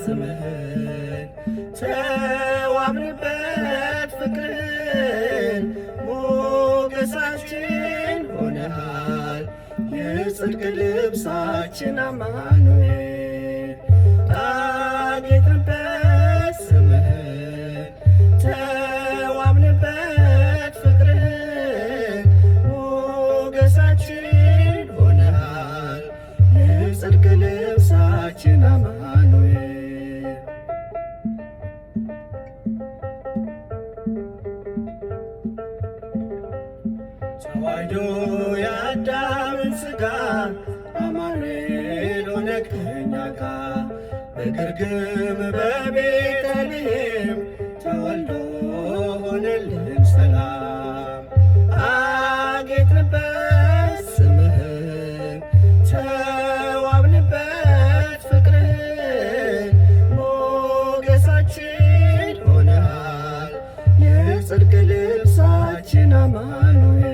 ስምህን ተዋብንበት ፍቅርን ሞገሳችን ሆነሃል የጽድቅ ልብሳችን አማኑኤል አጌጥንበት ስምህን ተዋብንበት ፍቅርን ሞገሳችን ሆነሃል የጽድቅ ልብሳችን አማኑኤል ተዋሕዶ የአዳምን ሥጋ አማኑኤል ሆነ ከእኛ ጋር በግርግም በቤተልሔም ተወልዶ ሆነልን ሰላም አጌጥንበት ስምህን ተዋብንበት ፍቅርህን ሞገሳችን ሆነሃል የጽድቅ ልብሳችን አማኑኤል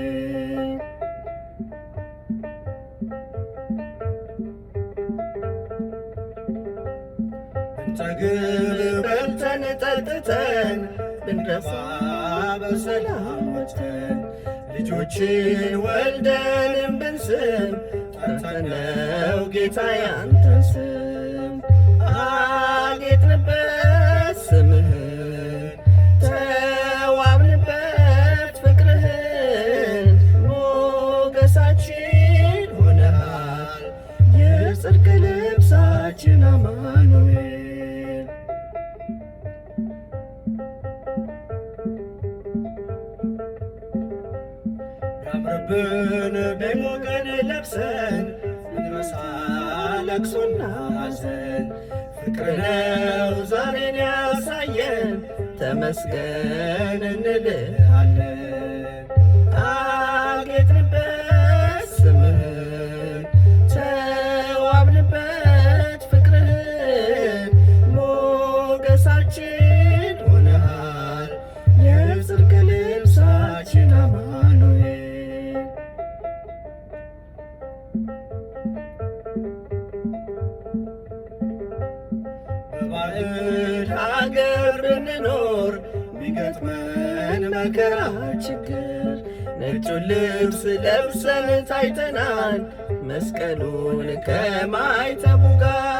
ጠግብ በልተን ጠጥተን ብንረሳ በሰላም ወጥተን ልጆችን ወልደንም ብንስም ጠርተነው ጌታ ያንተን ስም አጌጥንበት ስምህን ተዋብንበት ፍቅርህን ሞገሳችን ሆነሃል የጽድቅ ልብሳችን አማኑኤል ያምርብን ቢሞቀን ለብሰን ብንረሳ ለቅሶና ሐዘን ፍቅር ነው ዛሬን ያሳየን ተመስገን እንልሃለን አጌጥንበት ስምህን ተዋብንበት ፍቅርህን ሞገሳችን ሆነሃል የጽድቅ ልብሳችን አማኑኤል በባዕድ ሀገር ብንኖር ቢገጥመን መከራ ችግር ነጩን ልብስ ለብሰን ታይተናል መስቀሉን ከማይተቡ ጋር